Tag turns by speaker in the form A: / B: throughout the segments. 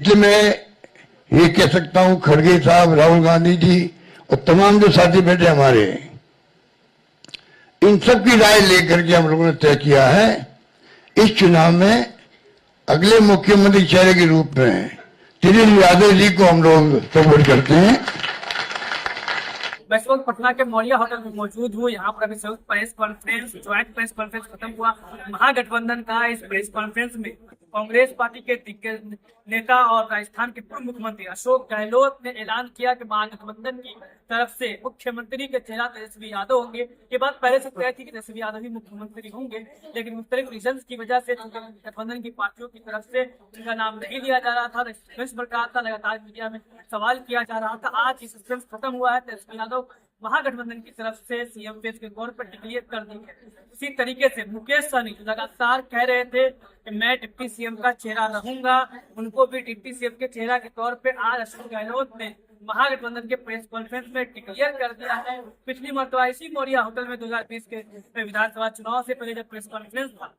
A: इसलिए मैं ये कह सकता हूं, खड़गे साहब, राहुल गांधी जी और तमाम जो साथी बैठे हमारे, इन सब की राय लेकर के हम लोगों ने तय किया है इस चुनाव में अगले मुख्यमंत्री चेहरे के रूप में तेजस्वी यादव जी को हम लोग सपोर्ट करते हैं।
B: मैं इस वक्त पटना के मौर्या होटल में मौजूद हूँ। यहाँ पर अभी संयुक्त press conference, joint press conference खत्म हुआ महागठबंधन का। इस प्रेस कॉन्फ्रेंस में कांग्रेस पार्टी के दिग्गज नेता और राजस्थान के पूर्व मुख्यमंत्री अशोक गहलोत ने ऐलान किया कि महागठबंधन की तरफ से मुख्यमंत्री के चेहरा तेजस्वी यादव होंगे। ये बात पहले से तय थी कि तेजस्वी यादव ही मुख्यमंत्री होंगे, लेकिन मुख्तलिफ रीजंस की वजह से गठबंधन की पार्टियों की तरफ से उनका नाम नहीं लिया जा रहा था। सस्पेंस बरकरार था, लगातार मीडिया में सवाल किया जा रहा था। आज ये सस्पेंस खत्म हुआ है। तेजस्वी यादव महागठबंधन की तरफ से सीएम फेस के तौर पर डिक्लेयर कर दी है। इसी तरीके से मुकेश सहनी लगातार कह रहे थे कि मैं डिप्टी सीएम का चेहरा रहूंगा, उनको भी डिप्टी सीएम के चेहरा के तौर पे आज अशोक गहलोत ने महागठबंधन के प्रेस कॉन्फ्रेंस में डिक्लेयर कर दिया है। पिछली मरतबा इसी मौर्या होटल में 2020 के विधानसभा चुनाव से पहले जब प्रेस कॉन्फ्रेंस था,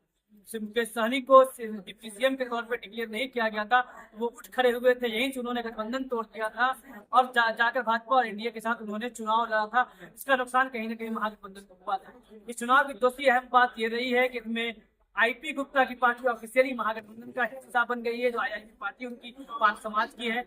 B: मुकेश सहनी को डिप्टी सीएम के तौर पर डिक्लेयर नहीं किया गया था। वो उठ खड़े हुए थे, यहीं से उन्होंने गठबंधन तोड़ दिया था और जाकर भाजपा और एनडीए के साथ उन्होंने चुनाव लड़ा था। इसका नुकसान कहीं ना कहीं महागठबंधन को हुआ था। इस चुनाव की दूसरी अहम बात ये रही है कि इसमें आईपी गुप्ता की पार्टी ऑफिशियली महागठबंधन का हिस्सा बन गई है। जो आईआईपी पार्टी उनकी पांच समाज की है,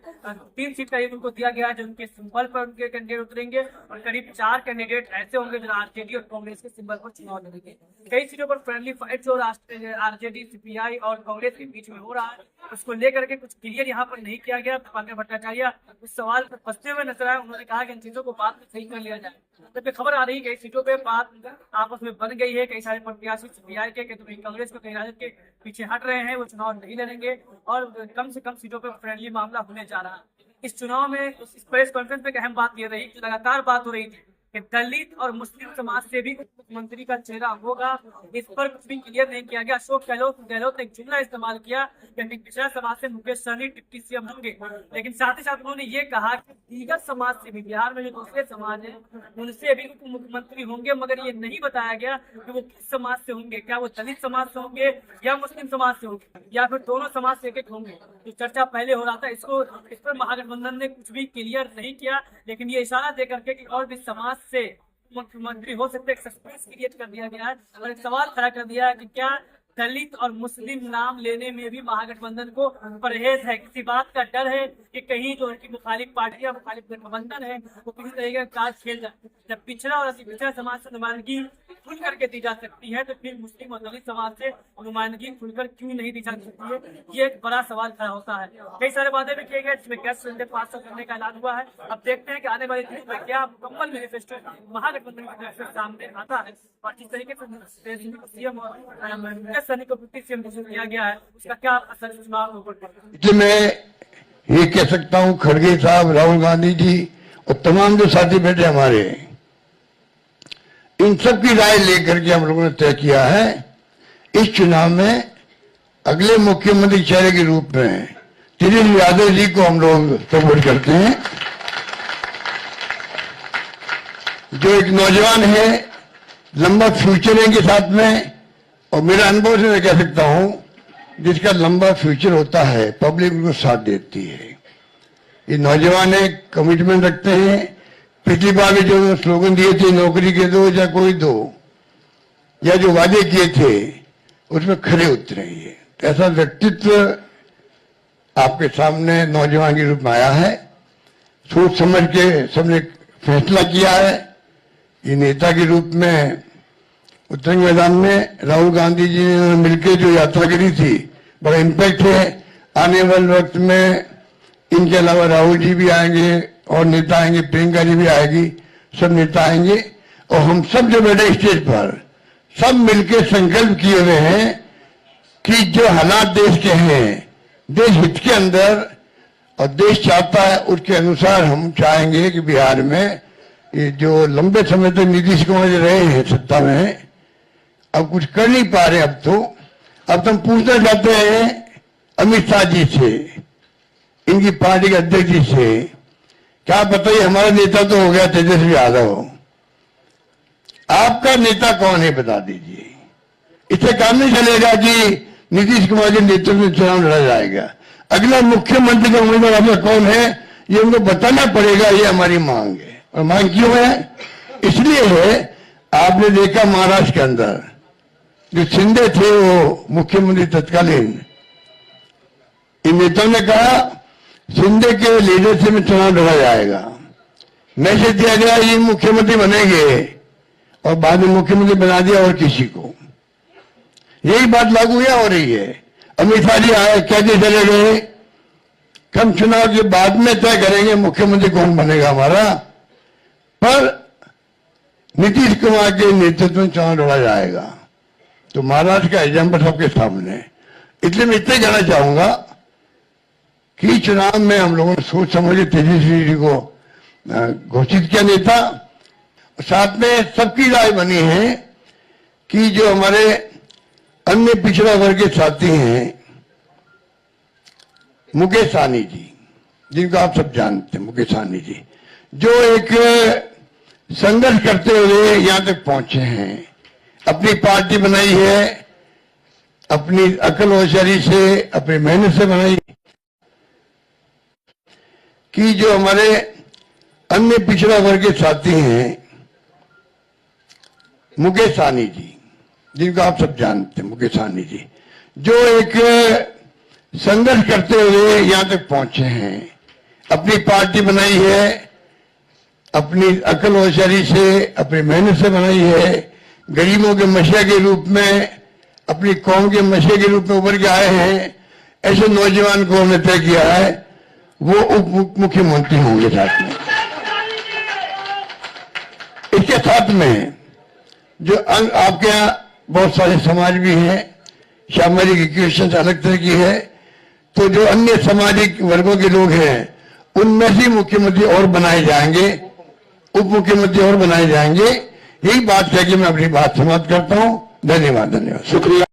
B: 3 सीट करीब उनको दिया गया है जो उनके सिंबल पर उनके कैंडिडेट उतरेंगे और करीब 4 कैंडिडेट ऐसे होंगे जो आरजेडी और कांग्रेस के सिंबल पर चुनाव लड़ेंगे। कई सीटों पर फ्रेंडली फाइट जो आरजेडी, सीपीआई और कांग्रेस के बीच में हो रहा है, उसको लेकर के कुछ क्लियर यहाँ पर नहीं किया गया। पंकज भट्टाचार्य उस सवाल पर फंसते हुए नजर आए। उन्होंने कहा कि इन चीजों को बाद में सही कर लिया जाए। जबकि खबर आ रही है कई सीटों पे बात आपस में बन गई है। कई सारे प्रत्याशी सीपीआई के कांग्रेस के, कई राजद के पीछे हट रहे हैं, वो चुनाव नहीं लड़ेंगे और कम से कम सीटों पे फ्रेंडली मामला होने जा रहा है। इस चुनाव में इस प्रेस कॉन्फ्रेंस में अहम बात ये रही कि लगातार बात हो रही थी कि दलित और मुस्लिम समाज से भी मुख्यमंत्री का चेहरा होगा। इस पर कुछ भी क्लियर नहीं किया गया। अशोक गहलोत ने एक जुमला इस्तेमाल किया कि पिछड़ा समाज से मुकेश सहनी डिप्टी सीएम होंगे, लेकिन साथ ही साथ उन्होंने ये कहा कि दीगर समाज से भी, बिहार में जो दूसरे समाज है उनसे भी उप मुख्यमंत्री होंगे, मगर ये नहीं बताया गया कि वो किस समाज से होंगे। क्या वो दलित समाज से होंगे या मुस्लिम समाज से होंगे या फिर दोनों समाज से एक होंगे। जो चर्चा पहले हो रहा था, इस पर महागठबंधन ने कुछ भी क्लियर नहीं किया, लेकिन ये इशारा दे करके कि और भी समाज से मुख्यमंत्री हो सकते, एक सस्पेंस क्रिएट कर दिया गया है और एक सवाल खड़ा कर दिया है कि क्या दलित और मुस्लिम नाम लेने में भी महागठबंधन को परहेज है, किसी बात का डर है कि कहीं जो उनकी मुखालिफ पार्टियां, मुखालिफ गठबंधन है, वो किसी तरीके का कार्ड खेल जाए। जब पिछड़ा और अति पिछड़ा समाज से नुमाइंदगी खुल करके दी जा सकती है, तो फिर मुस्लिम और दलित समाज से नुमाइंदगी खुलकर क्यों नहीं दी जा सकती है, ये एक बड़ा सवाल खड़ा होता है। कई सारे वादे भी किए गए जिसमें गैस सिलेंडर पास करने का ऐलान हुआ है। अब देखते हैं कि आने वाले दिनों में क्या मुकम्मल मैनिफेस्टो महागठबंधन की तरफ से सामने आता है और जिस तरीके से सीएम और सहनी को डिप्टी सीएम किया गया है, उसका क्या असर चुनाव पर पड़ता है।
A: इसलिए मैं ये कह सकता हूं, खड़गे साहब, राहुल गांधी जी और तमाम जो साथी बैठे हमारे, इन सब की राय लेकर के हम लोगों ने तय किया है इस चुनाव में अगले मुख्यमंत्री चेहरे के रूप में तेजस्वी यादव जी को हम लोग सपोर्ट करते हैं। जो एक नौजवान है, लंबा फ्यूचर है इनके साथ में, और मेरा अनुभव से मैं कह सकता हूं जिसका लंबा फ्यूचर होता है पब्लिक उनको साथ देती है। ये नौजवान है, कमिटमेंट रखते हैं। पिछली बार भी जो स्लोगन दिए थे, नौकरी के दो या कोई दो, या जो वादे किए थे उसमें खरे उतरे। ये ऐसा व्यक्तित्व आपके सामने नौजवान के रूप में आया है। सोच समझ के सबने फैसला किया है। ये नेता के रूप में उतरंग मैदान में राहुल गांधी जी ने मिलकर जो यात्रा करी थी, बड़ा इम्पैक्ट है। आने वाले वक्त में इनके अलावा राहुल जी भी आएंगे और नेता आएंगे, प्रियंका जी भी आएगी, सब नेता आएंगे और हम सब जो बैठे स्टेज पर सब मिलकर संकल्प किए हुए हैं कि जो हालात देश के हैं, देश हित के अंदर और देश चाहता है उसके अनुसार हम चाहेंगे कि बिहार में ये जो लंबे समय तक नीतीश कुमार जी रहे हैं सत्ता में, अब कुछ कर नहीं पा रहे। अब तो हम पूछना चाहते हैं अमित शाह जी से, इनकी पार्टी के अध्यक्ष जी से, क्या बताइए हमारा नेता तो हो गया तेजस्वी यादव, आपका नेता कौन है बता दीजिए। इससे काम नहीं चलेगा कि नीतीश कुमार के नेतृत्व में चुनाव लड़ा जाएगा। अगला मुख्यमंत्री का उम्मीदवार आपका कौन है ये उनको बताना पड़ेगा, ये हमारी मांग है। और मांग क्यों है? इसलिए है, आपने देखा महाराष्ट्र के अंदर जो शिंदे थे वो मुख्यमंत्री तत्कालीन, इन नेताओं ने कहा शिंदे के लीडरशिप में चुनाव लड़ा जाएगा, मैसेज दिया गया ये मुख्यमंत्री बनेंगे और बाद में मुख्यमंत्री बना दिया और किसी को। यही बात लागू या हो रही है। अमित शाह जी आए, कहते चले गए हम चुनाव के बाद में तय करेंगे मुख्यमंत्री कौन बनेगा हमारा, पर नीतीश कुमार के नेतृत्व में चुनाव लड़ा जाएगा। तो महाराष्ट्र का एग्जाम्पल सबके सामने है। इसलिए मैं इतना कहना चाहूंगा कि चुनाव में हम लोगों ने सोच समझ के तेजस्वी जी को घोषित किया नेता। साथ में सबकी राय बनी है कि जो हमारे अन्य पिछड़ा वर्ग के साथी हैं, मुकेश सहनी जी, जिनको आप सब जानते हैं, मुकेश सहनी जी, जो एक संघर्ष करते हुए यहां तक पहुंचे हैं, अपनी पार्टी बनाई है, अपनी अकल होशियारी से, अपनी मेहनत से बनाई, कि जो हमारे अन्य पिछड़ा वर्ग के साथी हैं, मुकेश सहनी जी, जिनको आप सब जानते हैं, मुकेश सहनी जी, जो एक संघर्ष करते हुए यहां तक पहुंचे हैं, अपनी पार्टी बनाई है, अपनी अकल होशियारी से, अपनी मेहनत से बनाई है, गरीबों के मसीहा के रूप में, अपनी कौम के मसीहा के रूप में उभर के आए हैं। ऐसे नौजवान को हमने तय किया है वो उप मुख्यमंत्री होंगे। साथ में इसके साथ में जो आपके यहाँ बहुत सारे समाज भी हैं, सामाजिक इक्वेशन अलग तरह की है, तो जो अन्य सामाजिक वर्गों के लोग हैं उनमें से मुख्यमंत्री और बनाए जाएंगे, उप मुख्यमंत्री और बनाए जाएंगे। यही बात है कि मैं अपनी बात समाप्त करता हूं। धन्यवाद। शुक्रिया।